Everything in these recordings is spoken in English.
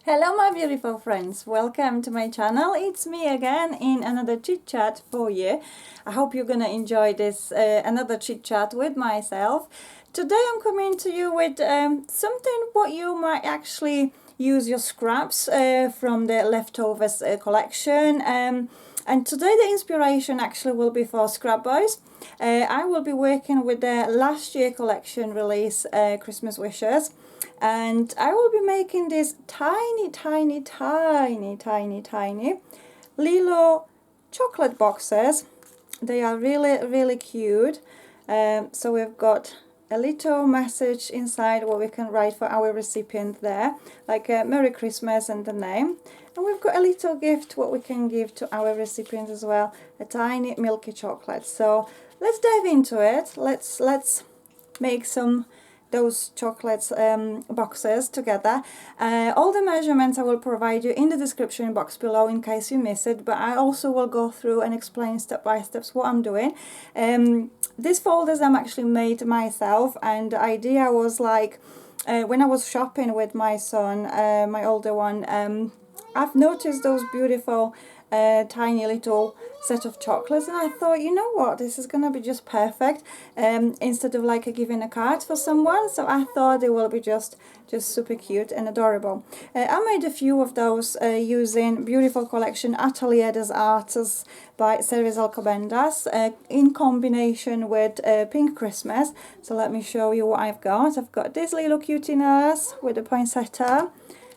Hello my beautiful friends, welcome to my channel. It's me again in another chit chat for you. I hope you're gonna enjoy this another chit chat with myself. Today I'm coming to you with something what you might actually use your scraps from the leftovers collection. And today the inspiration actually will be for ScrapBoys. I will be working with the last year collection release, Christmas Wishes. And I will be making these tiny little chocolate boxes. They are really cute. So we've got a little message inside what we can write for our recipient there, like Merry Christmas and the name. And we've got a little gift what we can give to our recipient as well, a tiny milky chocolate. So let's dive into it. Let's make those chocolates boxes together. All the measurements I will provide you in the description box below in case you miss it, but I also will go through and explain step by step what I'm doing. These folders I'm actually made myself, and the idea was like when I was shopping with my son, my older one, I've noticed those beautiful tiny little set of chocolates, and I thought, you know what, this is gonna be just perfect instead of like giving a card for someone. So I thought it will be just super cute and adorable. I made a few of those using beautiful collection Atelier des Arts by Ceres Alcobendas in combination with Pink Christmas. So let me show you what I've got. I've got this little cutiness with a poinsettia.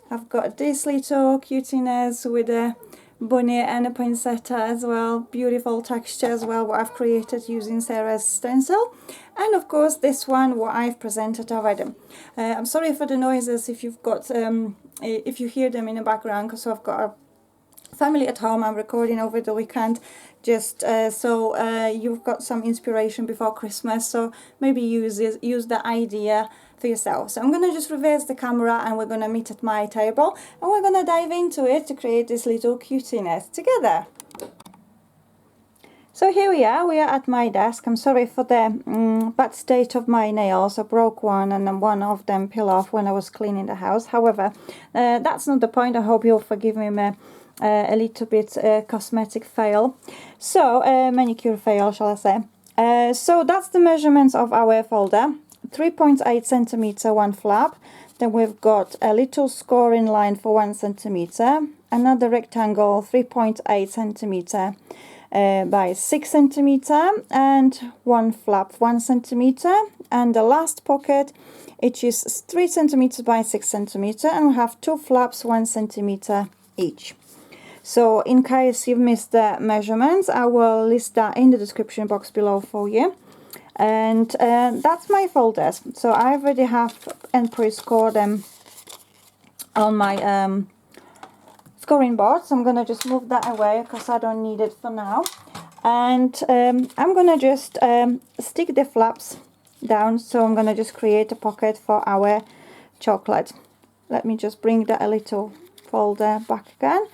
I've got this little cutiness with a bunny and a poinsettia as well. Beautiful texture as well, what I've created using Sarah's stencil. And of course this one what I've presented already. I'm sorry for the noises if you've got if you hear them in the background, because I've got a family at home. I'm recording over the weekend, just so you've got some inspiration before Christmas, so maybe use the idea for yourself. So I'm going to just reverse the camera and we're going to meet at my table and we're going to dive into it to create this little cutiness together. So here we are at my desk. I'm sorry for the bad state of my nails. I broke one and then one of them fell off when I was cleaning the house. However, that's not the point. I hope you'll forgive me a little bit cosmetic fail. So manicure fail, shall I say. So that's the measurements of our folder. 3.8 centimeter one flap. Then we've got a little scoring line for 1 centimeter. Another rectangle 3.8 centimeter by 6 centimeter, and one flap 1 centimeter, and the last pocket, it is 3 centimeters by 6 centimeter, and we have two flaps 1 centimeter each. So in case you've missed the measurements, I will list that in the description box below for you. And that's my folders. So I already have and pre-scored them on my scoring board. So I'm gonna just move that away because I don't need it for now. And I'm gonna just stick the flaps down. So I'm gonna just create a pocket for our chocolate. Let me just bring that a little folder back again.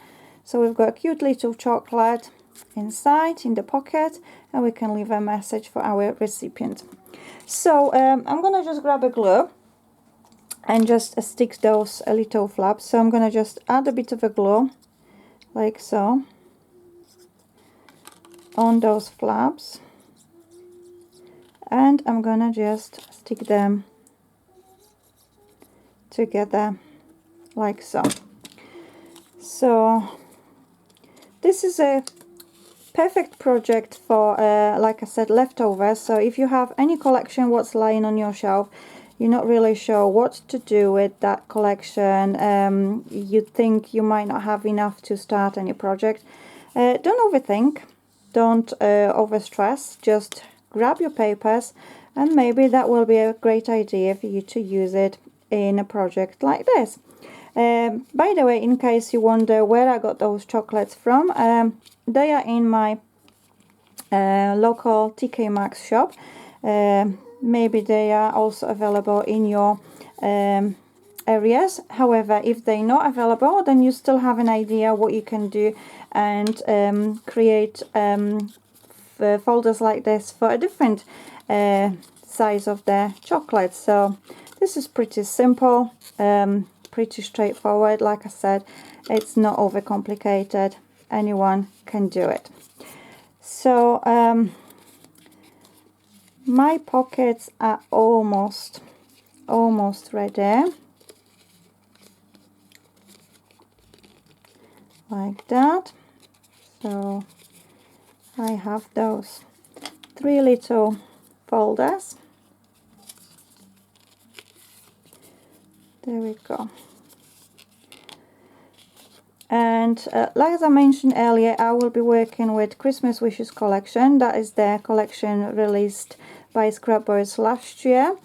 So we've got a cute little chocolate inside in the pocket, and we can leave a message for our recipient. So I'm gonna just grab a glue and just stick those little flaps. So I'm gonna just add a bit of a glue like so on those flaps, and I'm gonna just stick them together like so. So this is a perfect project for like I said, leftovers. So if you have any collection what's lying on your shelf, you're not really sure what to do with that collection, you think you might not have enough to start any project, don't overthink, don't overstress, just grab your papers, and maybe that will be a great idea for you to use it in a project like this. By the way, in case you wonder where I got those chocolates from, they are in my local TK Maxx shop. Maybe they are also available in your areas. However, if they're not available, then you still have an idea what you can do and create folders like this for a different size of the chocolate. So this is pretty simple. pretty straightforward. Like I said, it's not overcomplicated. Anyone can do it. So my pockets are almost ready. Like that. So I have those 3 little folders. There we go. And like as I mentioned earlier, I will be working with Christmas Wishes collection. That is the collection released by ScrapBoys last year.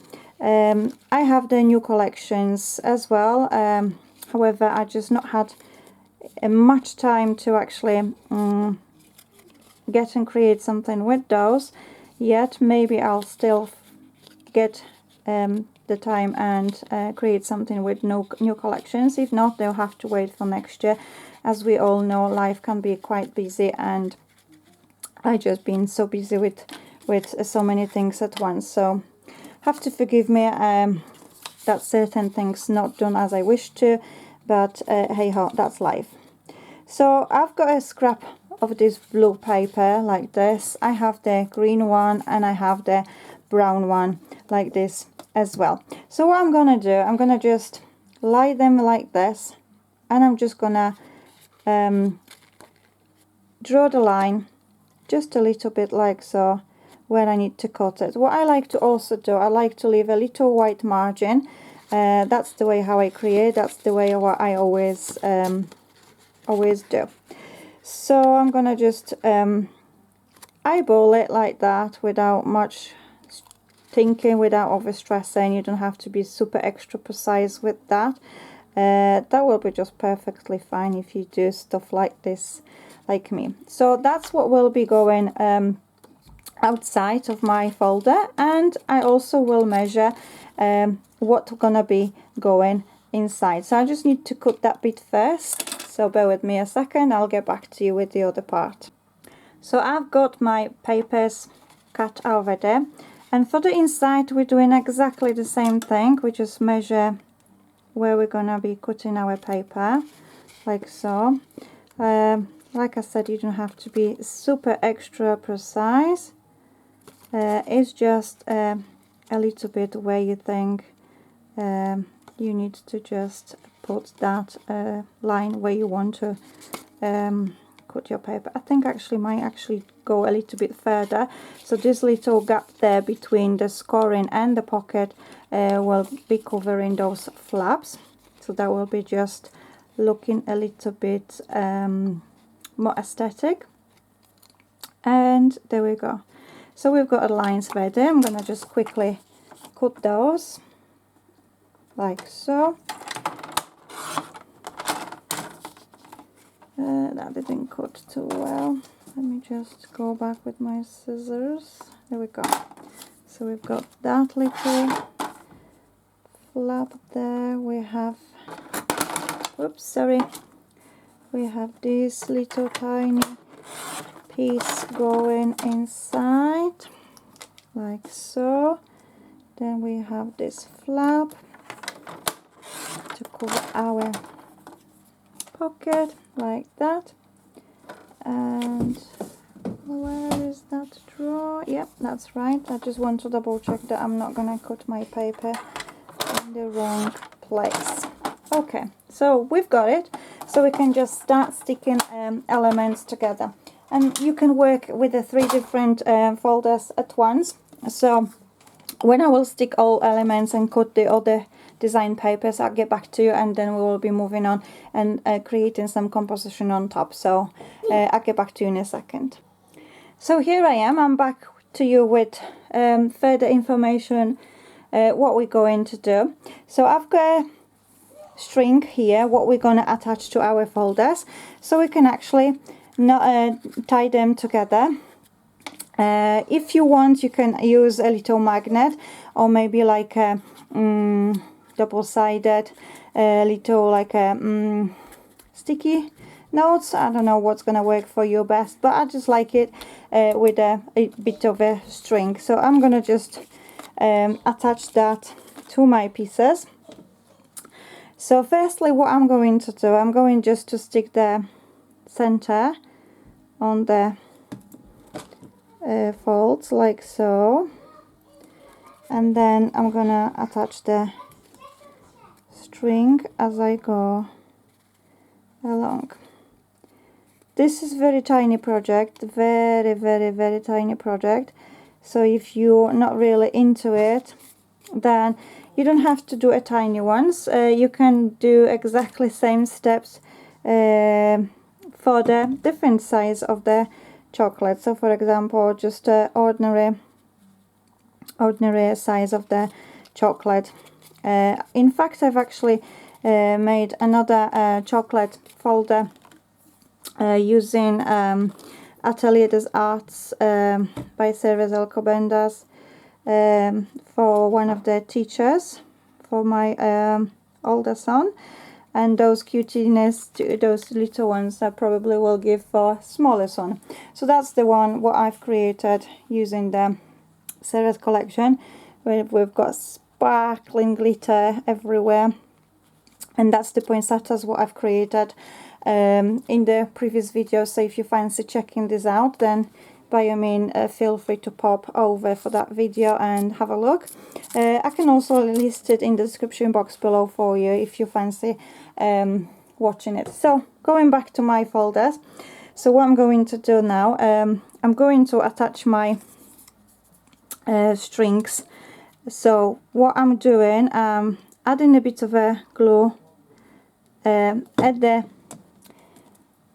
I have the new collections as well. However, I just not had much time to actually get and create something with those yet. Maybe I'll still get the time and create something with new collections. If not, they'll have to wait for next year. As we all know, life can be quite busy, and I just been so busy with so many things at once, so have to forgive me that certain things not done as I wish to, but hey ho, that's life. So I've got a scrap of this blue paper like this. I have the green one and I have the brown one like this as well. So what I'm gonna do, I'm gonna just lie them like this, and I'm just gonna draw the line just a little bit like so where I need to cut it. What I like to also do, I like to leave a little white margin. That's the way how I create, that's the way what I always do. So I'm gonna just eyeball it like that without much thinking, without overstressing. You don't have to be super extra precise with that. That will be just perfectly fine if you do stuff like this, like me. So that's what will be going outside of my folder, and I also will measure what's gonna be going inside. So I just need to cut that bit first, so bear with me a second, I'll get back to you with the other part. So I've got my papers cut over there, and for the inside we're doing exactly the same thing. We just measure where we're gonna be cutting our paper, like so. Like I said, you don't have to be super extra precise. It's just a little bit where you think you need to just put that line where you want to cut your paper. I think actually might actually go a little bit further. So this little gap there between the scoring and the pocket will be covering those flaps. So that will be just looking a little bit more aesthetic. And there we go. So we've got our lines ready. I'm gonna just quickly cut those like so. That didn't cut too well. Let me just go back with my scissors. There we go. So we've got that little flap there. We have, oops, sorry. We have this little tiny piece going inside, like so. Then we have this flap to cover our pocket, like that. And where is that drawer? Yep, that's right. I just want to double check that I'm not gonna cut my paper in the wrong place. Okay, so we've got it. So we can just start sticking elements together. And you can work with the 3 different folders at once. So when I will stick all elements and cut the other design papers, I'll get back to you, and then we will be moving on and creating some composition on top. So I'll get back to you in a second. So here I am, I'm back to you with further information what we're going to do. So I've got a string here, what we're going to attach to our folders, so we can actually tie them together. If you want, you can use a little magnet, or maybe like a double-sided little like a sticky notes. I don't know what's gonna work for you best, but I just like it with a bit of a string. So I'm gonna just attach that to my pieces. So firstly, what I'm going to do, I'm going just to stick the center on the folds like so, and then I'm gonna attach the string as I go along. This is very tiny project, very tiny project, so if you're not really into it, then you don't have to do a tiny ones. You can do exactly same steps for the different size of the chocolate. So for example, just ordinary size of the chocolate. In fact, I've actually made another chocolate folder using Atelier des Arts by Ceres Alcobendas for one of the teachers for my older son, and those cutiness, those little ones, I probably will give for smaller son. So that's the one what I've created using the Ceres collection, where we've got sparkling glitter everywhere, and that's the poinsettias what I've created in the previous video. So if you fancy checking this out, then by all means feel free to pop over for that video and have a look. I can also list it in the description box below for you if you fancy watching it. So going back to my folders, so what I'm going to do now, I'm going to attach my strings. So what I'm doing, adding a bit of a glue at the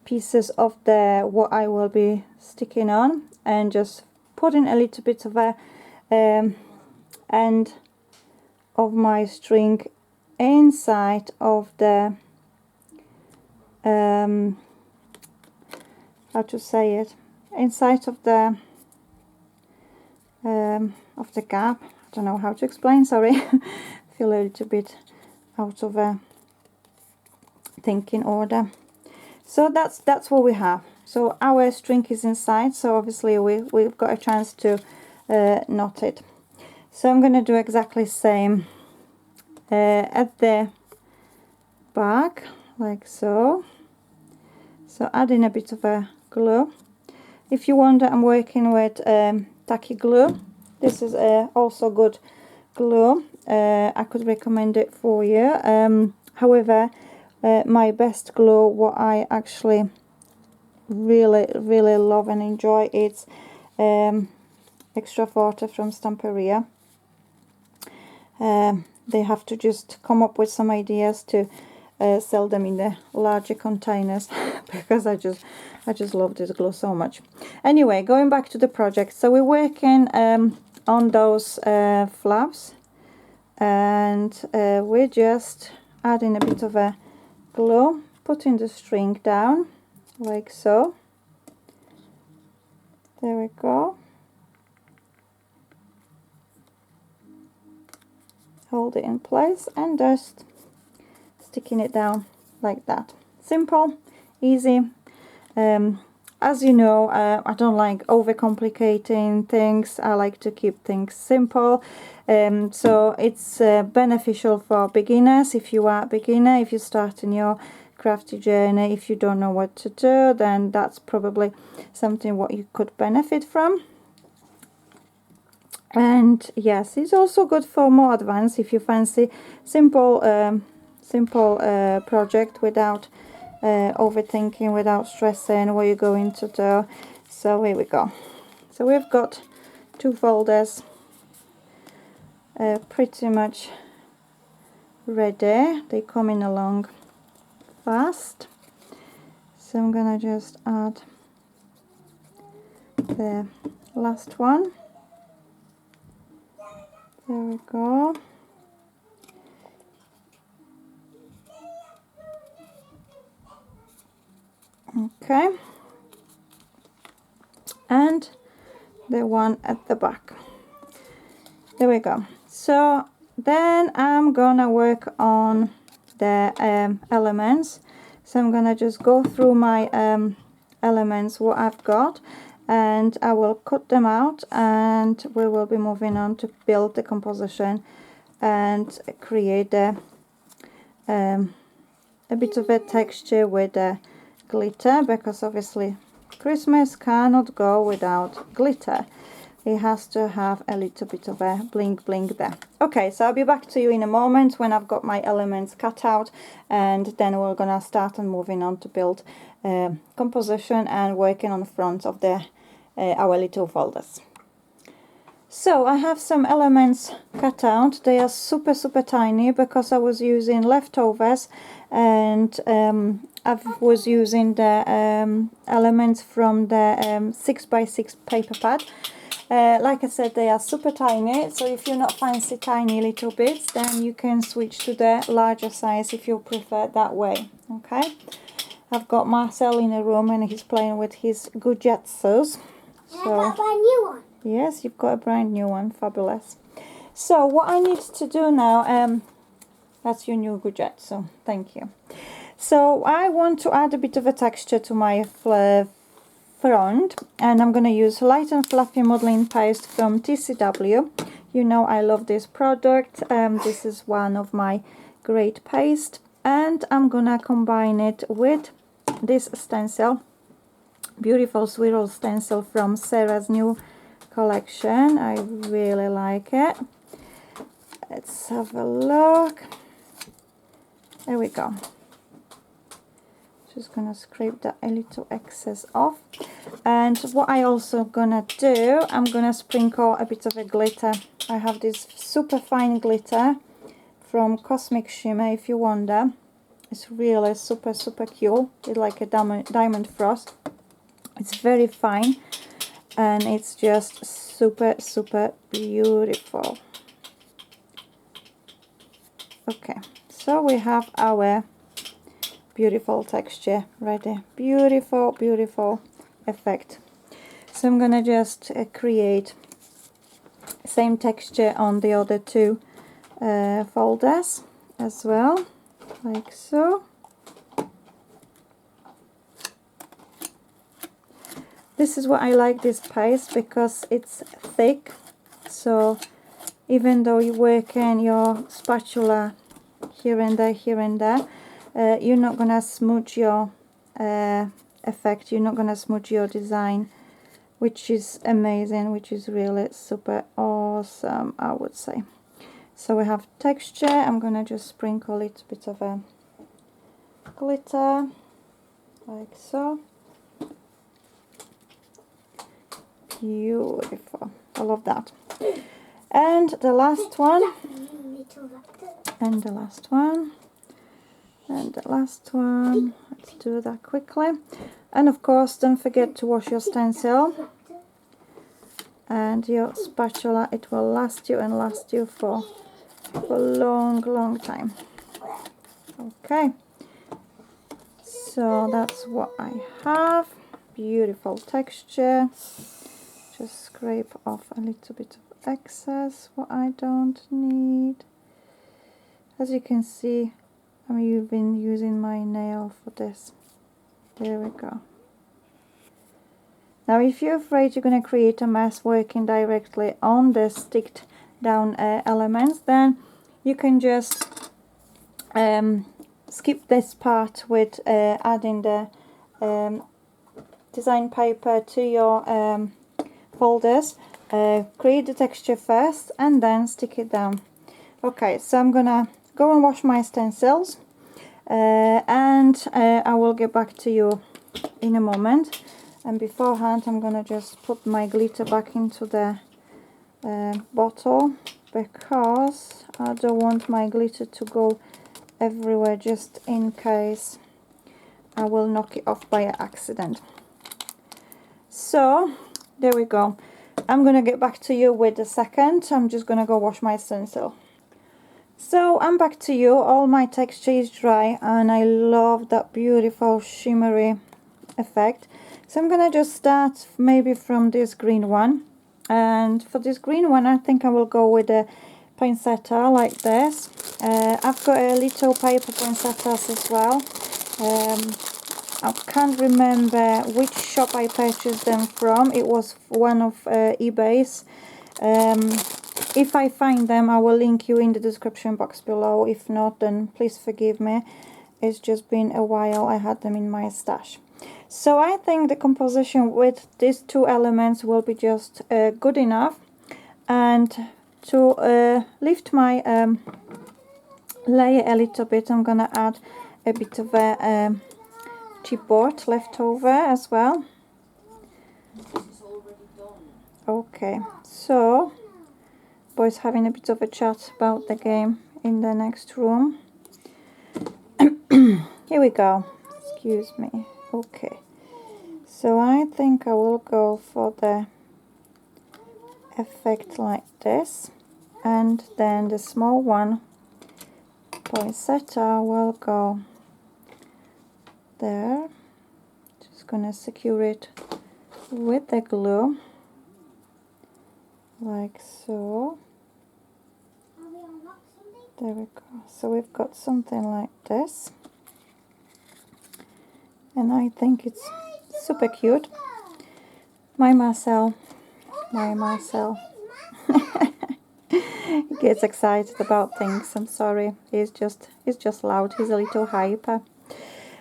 pieces of the what I will be sticking on, and just putting a little bit of a end of my string inside of the how to say it, inside of the gap. I don't know how to explain, sorry. I feel a little bit out of a thinking order. So that's what we have. So our string is inside, so obviously we've got a chance to knot it. So I'm going to do exactly the same at the back, like so. So adding a bit of a glue. If you wonder, I'm working with tacky glue. This is also good glue. I could recommend it for you. However, my best glue, what I actually really love and enjoy, it's Extra Forte from Stamperia. They have to just come up with some ideas to sell them in the larger containers because I just love this glue so much. Anyway, going back to the project, so we're working on those flaps, and we're just adding a bit of a glue, putting the string down like so. There we go. Hold it in place and just sticking it down like that. Simple, easy. As you know, I don't like overcomplicating things. I like to keep things simple. So it's beneficial for beginners. If you are a beginner, if you're starting your crafty journey, if you don't know what to do, then that's probably something what you could benefit from. And yes, it's also good for more advanced if you fancy simple project without overthinking, without stressing what you're going to do. So here we go. So we've got two folders pretty much ready. They're coming along fast. So I'm gonna just add the last one. There we go. Okay, and the one at the back. There we go. So then I'm gonna work on the elements. So I'm gonna just go through my elements what I've got, and I will cut them out, and we will be moving on to build the composition and create the a bit of a texture with the glitter, because obviously Christmas cannot go without glitter. It has to have a little bit of a bling bling there. Okay, so I'll be back to you in a moment when I've got my elements cut out, and then we're gonna start and moving on to build composition and working on the front of the our little folders. So I have some elements cut out. They are super tiny because I was using leftovers, and I was using the elements from the 6x6 paper pad. Like I said, they are super tiny, so if you're not fancy tiny little bits, then you can switch to the larger size if you prefer that way. Okay, I've got Marcel in the room and he's playing with his Gujatsus. So, I got a brand new one. Yes, you've got a brand new one. Fabulous. So what I need to do now, that's your new Gujatsu. Thank you. So I want to add a bit of a texture to my front, and I'm going to use Light and Fluffy Modeling Paste from TCW. You know I love this product. This is one of my great paste, and I'm going to combine it with this stencil. Beautiful swirl stencil from Sarah's new collection. I really like it. Let's have a look. There we go. Just gonna scrape that a little excess off. And what I also gonna do, I'm gonna sprinkle a bit of a glitter. I have this super fine glitter from Cosmic Shimmer, if you wonder. It's really super cute. It's like a diamond frost. It's very fine and it's just super beautiful. Okay, so we have our beautiful texture ready. Beautiful effect. So I'm gonna just create same texture on the other two folders as well, like so. This is what I like this paste, because it's thick, so even though you work in your spatula here and there, you're not gonna smudge your effect, you're not gonna smudge your design, which is amazing, which is really super awesome, I would say. So we have texture. I'm gonna just sprinkle a little bit of a glitter, like so. Beautiful. I love that. And the last one. And the last one. And the last one. Let's do that quickly. And of course, don't forget to wash your stencil and your spatula. It will last you and last you for a long time. Okay. So that's what I have. Beautiful texture. Just scrape off a little bit of excess, what I don't need. As you can see, I've been using my nail for this. There we go. Now if you're afraid you're going to create a mess working directly on the sticked down elements, then you can just skip this part with adding the design paper to your folders. Create the texture first and then stick it down. Okay, so I'm gonna go and wash my stencils, and I will get back to you in a moment. And beforehand, I'm gonna just put my glitter back into the bottle, because I don't want my glitter to go everywhere, just in case I will knock it off by accident. So there we go. I'm gonna get back to you with a second. I'm just gonna go wash my stencil. So I'm back to you. All my texture is dry and I love that beautiful shimmery effect. So I'm gonna just start maybe from this green one, and for this green one I think I will go with a poinsettia like this. I've got a little paper poinsettias as well. I can't remember which shop I purchased them from. It was one of eBay's. If I find them, I will link you in the description box below. If not, then please forgive me. It's just been a while I had them in my stash. So I think the composition with these two elements will be just good enough. And to lift my layer a little bit, I'm gonna add a bit of a chipboard left over as well. Okay, so boys having a bit of a chat about the game in the next room. Here we go. Excuse me. Okay, so I think I will go for the effect like this, and then the small one, Poinsettia, will go there. Just gonna secure it with the glue like so. There we go. So we've got something like this, and I think it's super cute. My Marcel he gets excited about things. I'm sorry, he's just loud. He's a little hyper.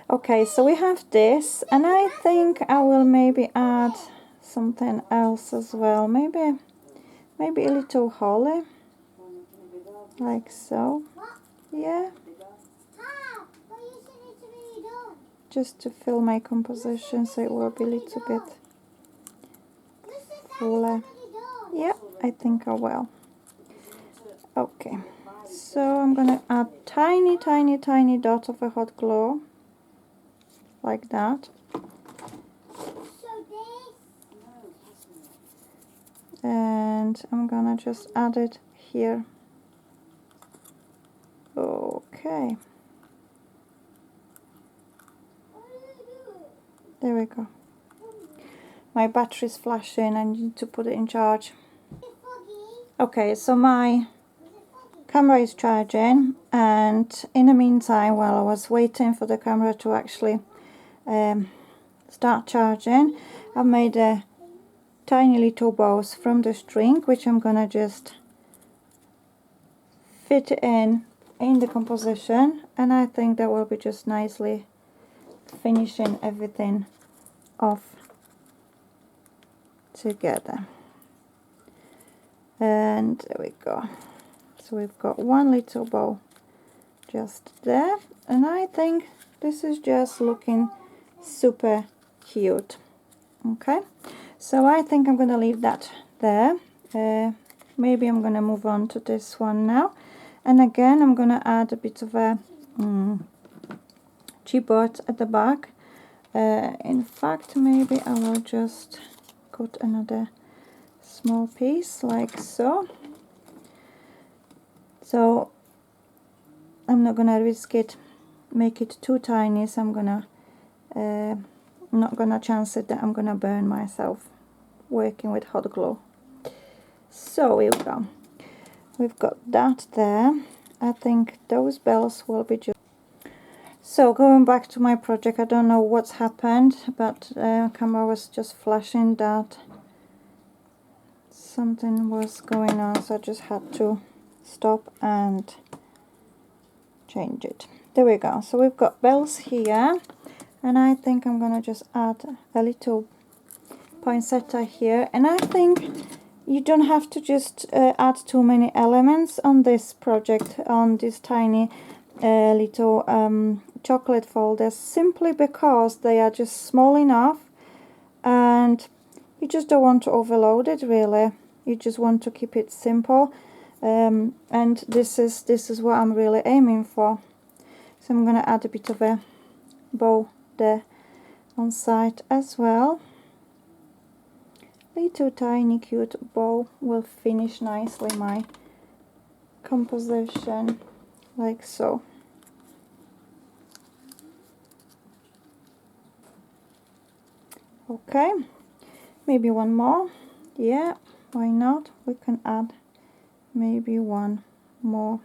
Okay, so we have this, and I think I will maybe add something else as well. Maybe a little holly, like so. Yeah, just to fill my composition, so it will be a little bit fuller. Yeah, I think I will. Okay, so I'm gonna add tiny dot of a hot glue like that, and I'm gonna just add it here. Okay, there we go. My battery's flashing. I need to put it in charge. Okay, so my camera is charging, and in the meantime, while I was waiting for the camera to actually start charging, I made a tiny little bows from the string, which I'm gonna just fit in the composition, and I think that will be just nicely finishing everything off together. And there we go. So we've got one little bow just there, and I think this is just looking super cute. Okay, so I think I'm gonna leave that there. Maybe I'm gonna move on to this one now, and again I'm gonna add a bit of a chipboard at the back. In fact, maybe I will just cut another small piece like so. So I'm not gonna risk it, make it too tiny, so I'm gonna not gonna chance it that I'm gonna burn myself working with hot glue. So here we go. We've got that there. I think those bells will be just... So going back to my project, I don't know what's happened, but camera was just flashing that something was going on, so I just had to stop and change it. There we go. So we've got bells here, and I think I'm gonna just add a little poinsettia here, and I think you don't have to just add too many elements on this project, on this tiny little chocolate folders, simply because they are just small enough, and you just don't want to overload it really. You just want to keep it simple, and this is what I'm really aiming for. So I'm going to add a bit of a bow there on side as well. Little tiny cute bow will finish nicely my composition like so. Okay, maybe one more. Yeah, why not? We can add maybe one more.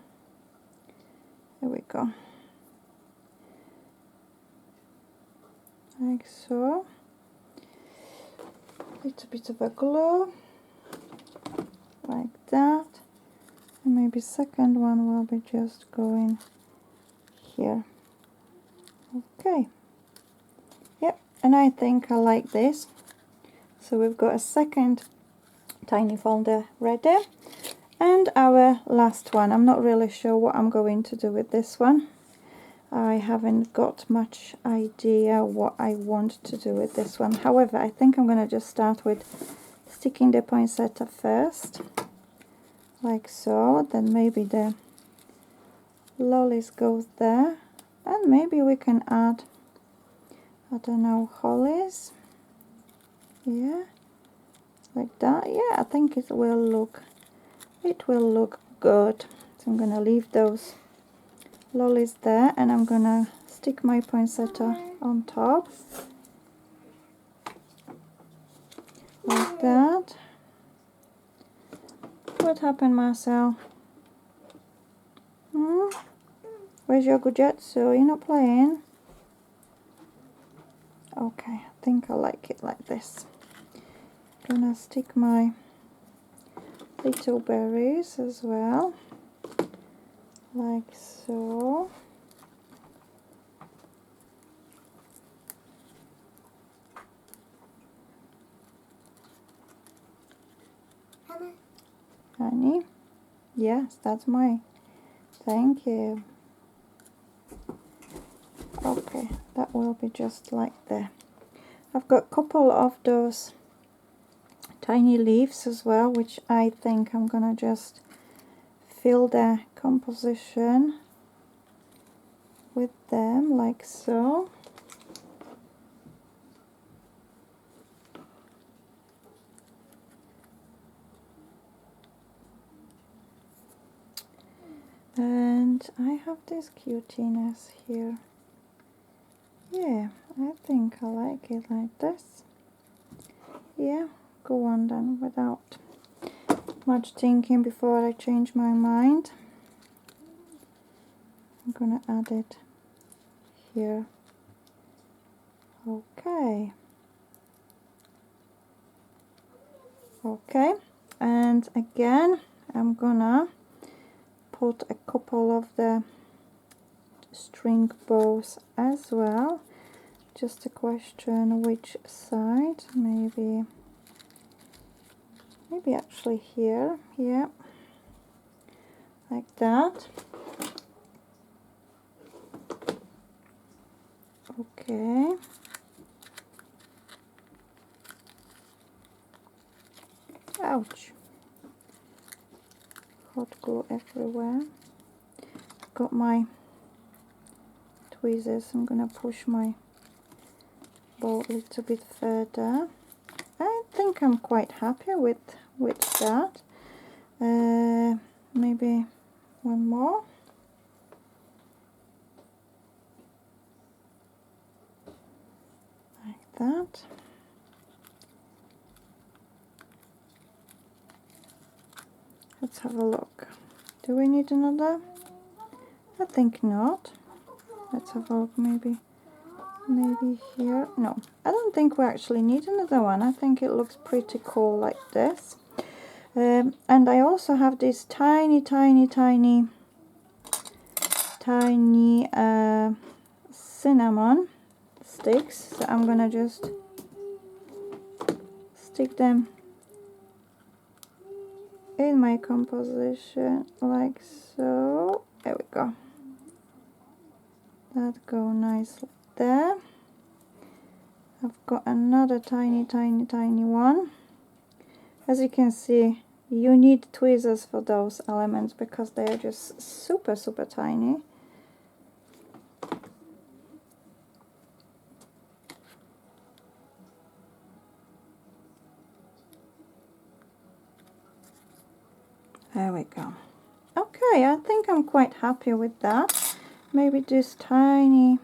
There we go. Like so. Little bit of a glue, like that. maybe second one will be just going here. Okay, yep, and I think I like this. So we've got a second tiny folder ready, and our last one. I'm not really sure what I'm going to do with this one. I haven't got much idea what I want to do with this one. However, I think I'm going to just start with sticking the poinsettia first, like so. Then maybe the lollies goes there, and maybe we can add, I don't know, hollies. Yeah, like that. Yeah, I think it will look good. So I'm going to leave those lollies there, and I'm going to stick my poinsettia on top. Like that. What happened, Marcel? Where's your Gujutsu? You're not playing? Okay, I think I like it like this. Gonna stick my little berries as well, like so. Honey? Yes, that's mine. Thank you. Okay, that will be just like there. I've got a couple of those tiny leaves as well, which I think I'm gonna just fill the composition with them, like so. And I have this cuteness here. Yeah, I think I like it like this. Yeah, go on then, without much thinking before I change my mind. I'm gonna add it here. Okay. Okay, and again I'm gonna put a couple of the string bows as well. Just a question which side. Maybe actually here. Yeah, like that. Okay. Ouch. Hot glue everywhere. Got my tweezers. I'm gonna push my bow a little bit further. I think I'm quite happy with that. Maybe one more. Like that. Let's have a look. Do we need another? I think not. Let's have a look, maybe here. No, I don't think we actually need another one. I think it looks pretty cool like this. And I also have these tiny cinnamon sticks. So I'm gonna just stick them in my composition like so. There we go. That go nicely there. I've got another tiny one. As you can see, you need tweezers for those elements because they are just super tiny. There we go. Okay, I think I'm quite happy with that. Maybe this tiny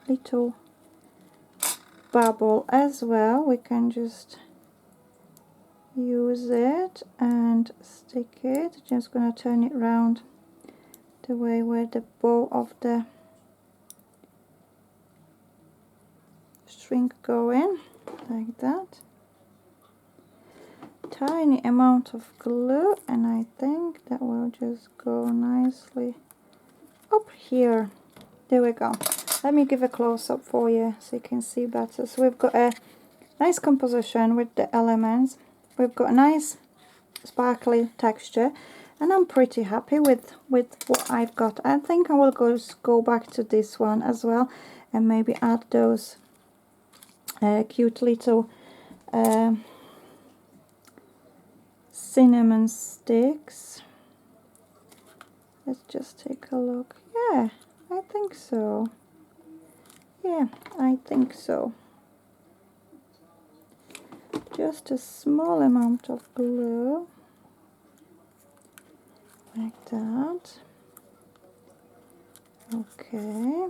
little bubble as well. We can just use it and stick it. Just gonna turn it round the way where the bow of the string go in, like that. tiny amount of glue, and I think that will just go nicely up here. There we go. Let me give a close-up for you so you can see better. So we've got a nice composition with the elements. We've got a nice sparkly texture, and I'm pretty happy with what I've got. I think I will go back to this one as well and maybe add those cute little cinnamon sticks. Let's just take a look. Yeah, I think so. Yeah, I think so. Just a small amount of glue, like that. Okay,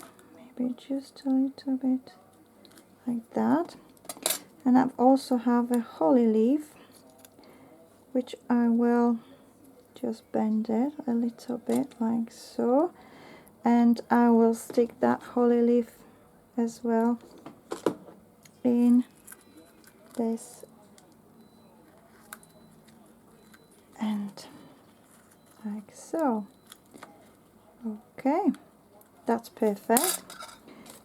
maybe just a little bit like that. And I also have a holly leaf, which I will just bend it a little bit like so, and I will stick that holly leaf as well in this end, like so. Okay, that's perfect.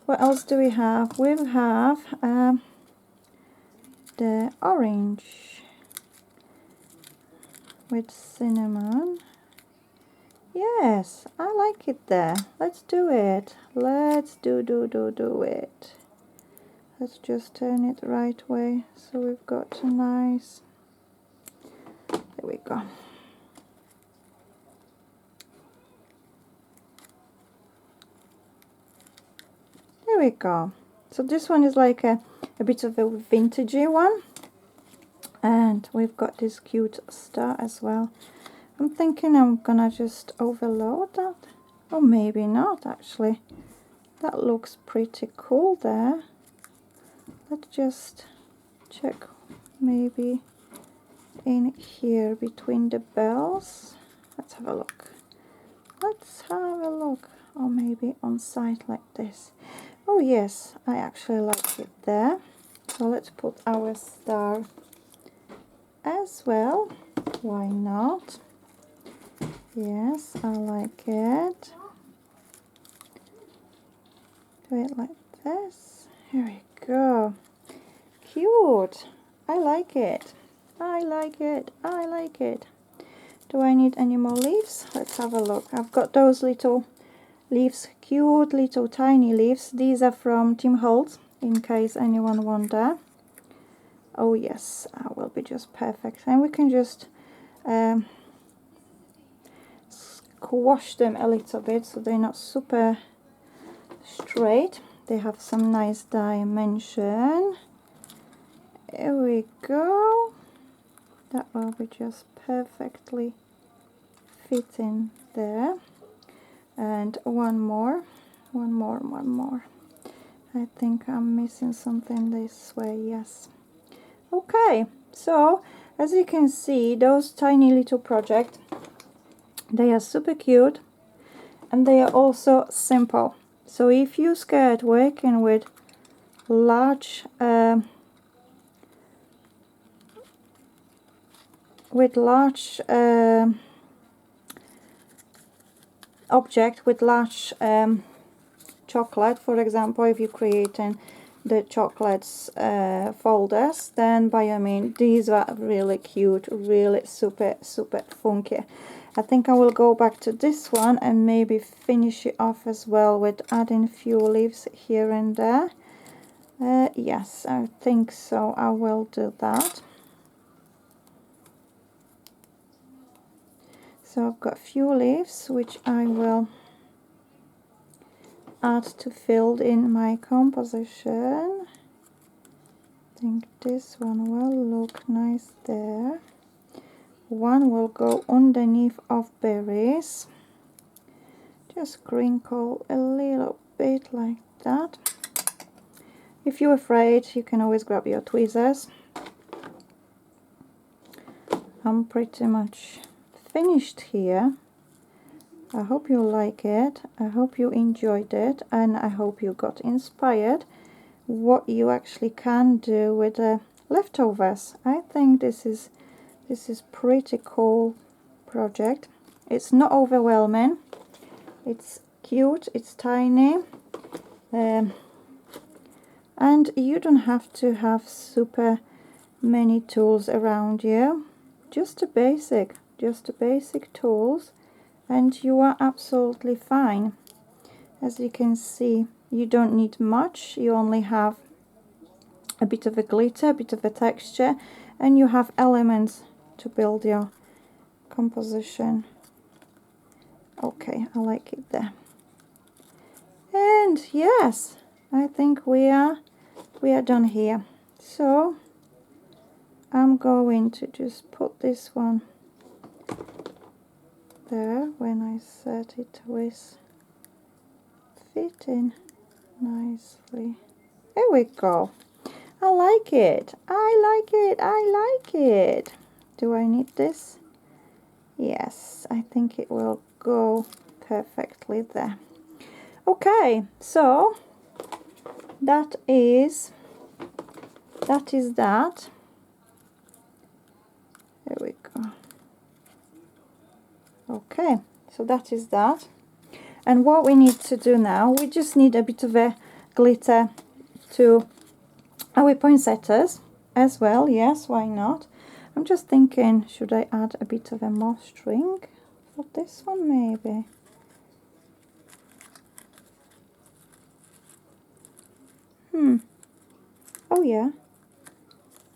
What else do we have? We have the orange with cinnamon. Yes, I like it there. Let's do it. Let's do it. Let's just turn it right way so we've got a nice, there we go. There we go. So this one is like a bit of a vintagey one, and we've got this cute star as well. I'm thinking I'm gonna just overload that, or maybe not actually. That looks pretty cool there. Let's just check maybe in here between the bells. Let's have a look. Let's have a look. Or maybe on side like this. Oh yes, I actually like it there. So let's put our star as well. Why not? Yes, I like it. Do it like this. Here we go. Cute. I like it. I like it. I like it. Do I need any more leaves? Let's have a look. I've got those little leaves, cute little tiny leaves. These are from Tim Holtz, in case anyone wonder. Oh yes, that will be just perfect. And we can just squash them a little bit so they're not super straight. They have some nice dimension. Here we go. That will be just perfectly fitting there. And one more. I think I'm missing something this way, yes. Okay, so as you can see, those tiny little projects, they are super cute and they are also simple. So if you're scared working with large object, with large chocolate, for example, if you're creating the chocolates folders, then by all means, these are really cute, really super funky. I think I will go back to this one and maybe finish it off as well with adding a few leaves here and there. Yes, I think so. I will do that. So I've got a few leaves which I will add to fill in my composition. I think this one will look nice there. One will go underneath of berries. Just crinkle a little bit like that. If you're afraid, you can always grab your tweezers. I'm pretty much finished here. I hope you like it. I hope you enjoyed it, and I hope you got inspired what you actually can do with the leftovers. I think this is This is pretty cool project. It's not overwhelming. It's cute, it's tiny. And you don't have to have super many tools around you. Just the basic tools, and you are absolutely fine. As you can see, you don't need much. You only have a bit of a glitter, a bit of a texture, and you have elements to build your composition. Okay, I like it there. And yes, I think we are done here. So I'm going to just put this one there when I set it with fitting nicely. There we go. I like it. I like it. I like it. Do I need this? Yes, I think it will go perfectly there. Okay, so that is that. There we go. Okay, so that is that. And what we need to do now, we just need a bit of a glitter to our poinsettias as well. Yes, why not? I'm just thinking, should I add a bit of a moss string for this one maybe? Oh yeah,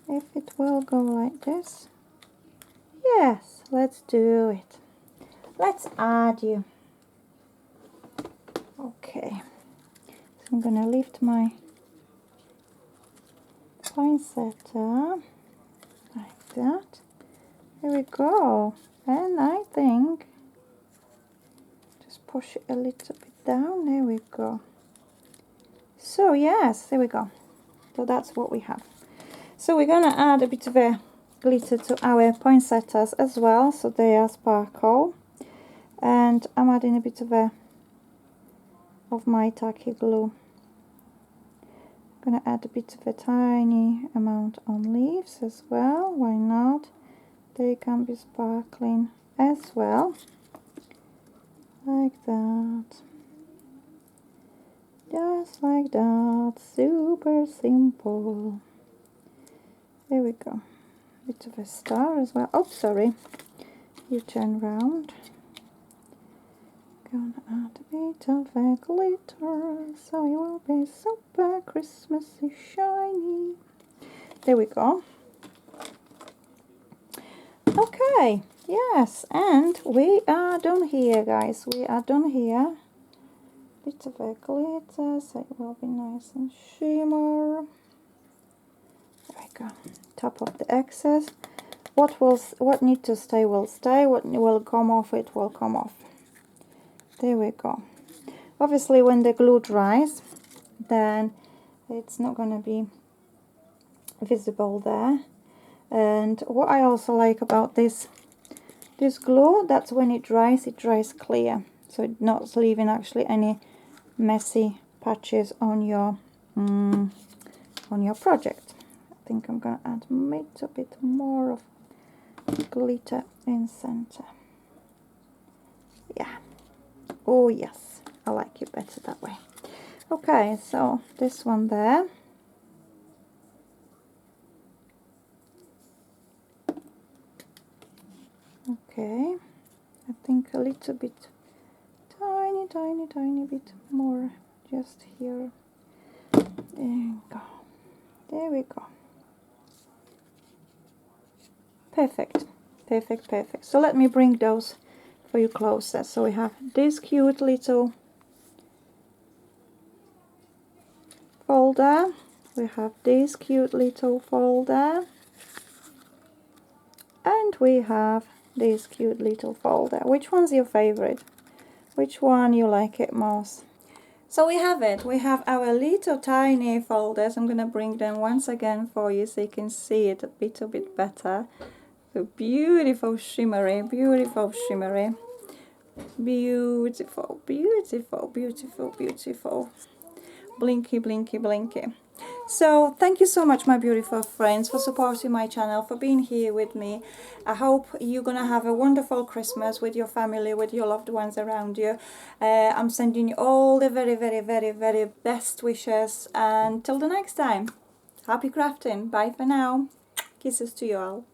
if it will go like this. Yes, let's do it. Let's add you. Okay, so I'm gonna lift my poinsettia like that. There we go. And I think just push it a little bit down. There we go. So yes, there we go. So that's what we have. So we're gonna add a bit of a glitter to our poinsettias as well, so they are sparkle. And I'm adding a bit of my tacky glue. I'm gonna add a bit of a tiny amount on leaves as well. Why not? They can be sparkling as well, like that. Just like that, super simple. There we go. Bit of a star as well. Oh, sorry. You turn round. Gonna add a bit of a glitter, so it will be super Christmassy shiny. There we go. Okay, yes, and we are done here, guys. We are done here. Bit of a glitter, so it will be nice and shimmer. There we go. Top of the excess. What needs to stay will stay. What will come off, it will come off. There we go. Obviously, when the glue dries, then it's not going to be visible there. And what I also like about this glue, that's when it dries clear, so it's not leaving actually any messy patches on your project. I think I'm gonna add a little bit more of glitter in center. Yeah. Oh yes, I like it better that way. Okay, so this one there. Okay, I think a little bit, tiny bit more just here. There we go. There we go. Perfect, perfect, perfect. So let me bring those for you closer. So we have this cute little folder. We have this cute little folder. And we have this cute little folder. Which one's your favorite? Which one you like it most? So we have it. We have our little tiny folders. I'm gonna bring them once again for you so you can see it a little bit better. So beautiful shimmery, beautiful shimmery. Beautiful, beautiful, beautiful, beautiful. Blinky, blinky, blinky. So thank you so much, my beautiful friends, for supporting my channel, for being here with me. I hope you're gonna have a wonderful Christmas with your family, with your loved ones around you. I'm sending you all the very, very, very, very best wishes, and till the next time, happy crafting. Bye for now. Kisses to you all.